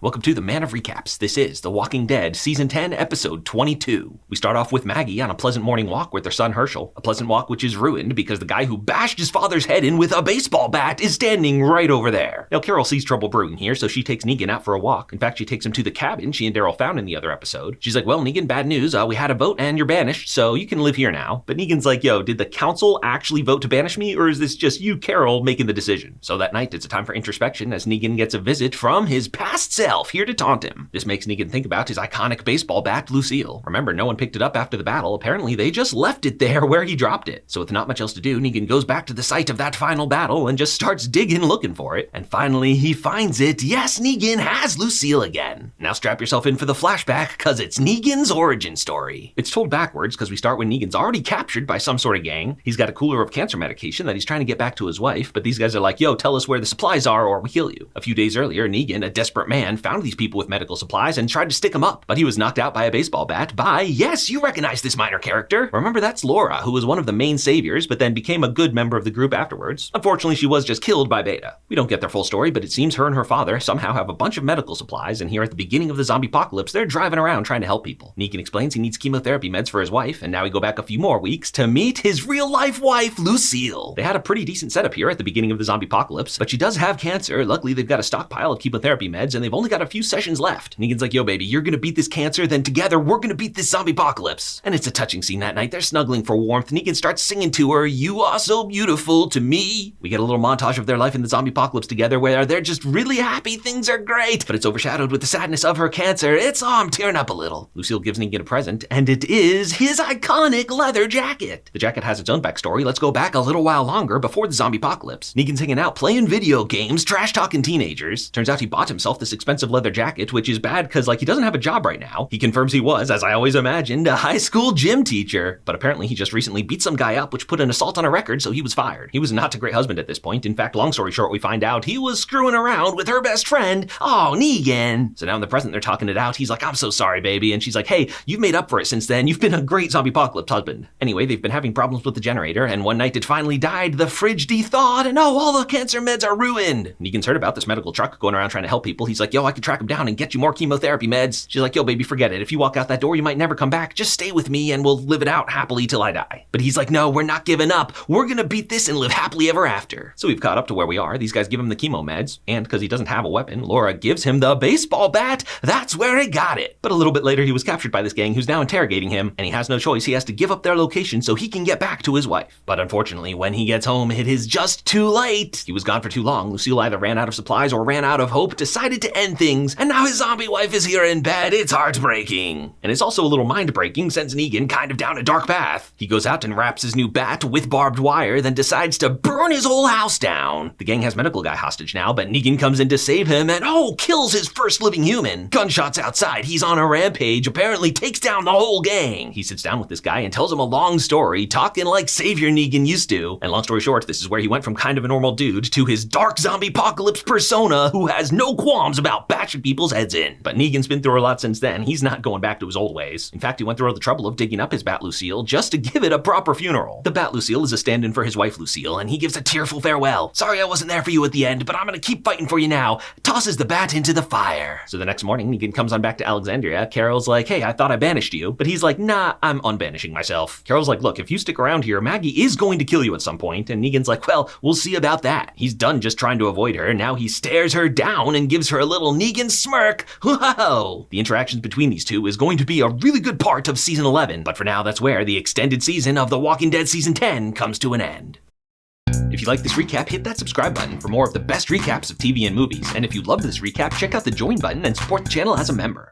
Welcome to the Man of Recaps. This is The Walking Dead Season 10, Episode 22. We start off with Maggie on a pleasant morning walk with their son Hershel. A pleasant walk which is ruined because the guy who bashed his father's head in with a baseball bat is standing right over there. Now Carol sees trouble brewing here, so she takes Negan out for a walk. In fact, she takes him to the cabin she and Daryl found in the other episode. She's like, well, Negan, bad news. We had a vote and you're banished, so you can live here now. But Negan's like, yo, did the council actually vote to banish me, or is this just you, Carol, making the decision? So that night, it's a time for introspection as Negan gets a visit from his past self here to taunt him. This makes Negan think about his iconic baseball bat, Lucille. Remember, no one picked it up after the battle. Apparently, they just left it there where he dropped it. So with not much else to do, Negan goes back to the site of that final battle and just starts digging looking for it. And finally, he finds it. Yes, Negan has Lucille again. Now strap yourself in for the flashback, cause it's Negan's origin story. It's told backwards because we start when Negan's already captured by some sort of gang. He's got a cooler of cancer medication that he's trying to get back to his wife, but these guys are like, yo, tell us where the supplies are or we kill you. A few days earlier, Negan, a desperate man, found these people with medical supplies and tried to stick them up, but he was knocked out by a baseball bat by, yes, you recognize this minor character. Remember, that's Laura, who was one of the main saviors, but then became a good member of the group afterwards. Unfortunately, she was just killed by Beta. We don't get their full story, but it seems her and her father somehow have a bunch of medical supplies, and here at the beginning of the zombie apocalypse, they're driving around trying to help people. Negan explains he needs chemotherapy meds for his wife, and now we go back a few more weeks to meet his real-life wife, Lucille. They had a pretty decent setup here at the beginning of the zombie apocalypse, but she does have cancer. Luckily, they've got a stockpile of chemotherapy meds, and they've only got a few sessions left. Negan's like, yo, baby, you're gonna beat this cancer, then together we're gonna beat this zombie apocalypse. And it's a touching scene that night. They're snuggling for warmth. Negan starts singing to her, you are so beautiful to me. We get a little montage of their life in the zombie apocalypse together where they're just really happy, things are great, but it's overshadowed with the sadness of her cancer. I'm tearing up a little. Lucille gives Negan a present, and it is his iconic leather jacket. The jacket has its own backstory. Let's go back a little while longer before the zombie apocalypse. Negan's hanging out playing video games, trash-talking teenagers. Turns out he bought himself this expensive leather jacket, which is bad because he doesn't have a job right now. He confirms he was, as I always imagined, a high school gym teacher. But apparently he just recently beat some guy up, which put an assault on a record, so he was fired. He was not a great husband at this point. In fact, long story short, we find out he was screwing around with her best friend, Negan. So now in the present, they're talking it out. He's like, I'm so sorry, baby. And she's like, hey, you've made up for it since then. You've been a great zombie apocalypse husband. Anyway, they've been having problems with the generator, and one night it finally died. The fridge de-thawed, and all the cancer meds are ruined. Negan's heard about this medical truck going around trying to help people. He's like, yo, I can track him down and get you more chemotherapy meds. She's like, yo, baby, forget it. If you walk out that door, you might never come back. Just stay with me and we'll live it out happily till I die. But he's like, no, we're not giving up. We're gonna beat this and live happily ever after. So we've caught up to where we are. These guys give him the chemo meds, and because he doesn't have a weapon, Laura gives him the baseball bat. That's where he got it. But a little bit later, he was captured by this gang who's now interrogating him, and he has no choice. He has to give up their location so he can get back to his wife. But unfortunately, when he gets home, it is just too late. He was gone for too long. Lucille either ran out of supplies or ran out of hope, decided to end things, and now his zombie wife is here in bed. It's heartbreaking. And it's also a little mind-breaking, sends Negan kind of down a dark path. He goes out and wraps his new bat with barbed wire, then decides to burn his whole house down. The gang has medical guy hostage now, but Negan comes in to save him and kills his first living human. Gunshots outside, he's on a rampage, apparently takes down the whole gang. He sits down with this guy and tells him a long story, talking like Savior Negan used to. And long story short, this is where he went from kind of a normal dude to his dark zombie apocalypse persona who has no qualms about bashing people's heads in. But Negan's been through a lot since then. He's not going back to his old ways. In fact, he went through all the trouble of digging up his bat Lucille just to give it a proper funeral. The bat Lucille is a stand-in for his wife Lucille, and he gives a tearful farewell. Sorry I wasn't there for you at the end, but I'm gonna keep fighting for you now. Tosses the bat into the fire. So the next morning, Negan comes on back to Alexandria. Carol's like, hey, I thought I banished you. But he's like, nah, I'm unbanishing myself. Carol's like, look, if you stick around here, Maggie is going to kill you at some point. And Negan's like, well, we'll see about that. He's done just trying to avoid her. Now he stares her down and gives her a little Negan smirk. Whoa! The interactions between these two is going to be a really good part of Season 11. But for now, that's where the extended season of The Walking Dead Season 10 comes to an end. If you like this recap, hit that subscribe button for more of the best recaps of TV and movies. And if you loved this recap, check out the join button and support the channel as a member.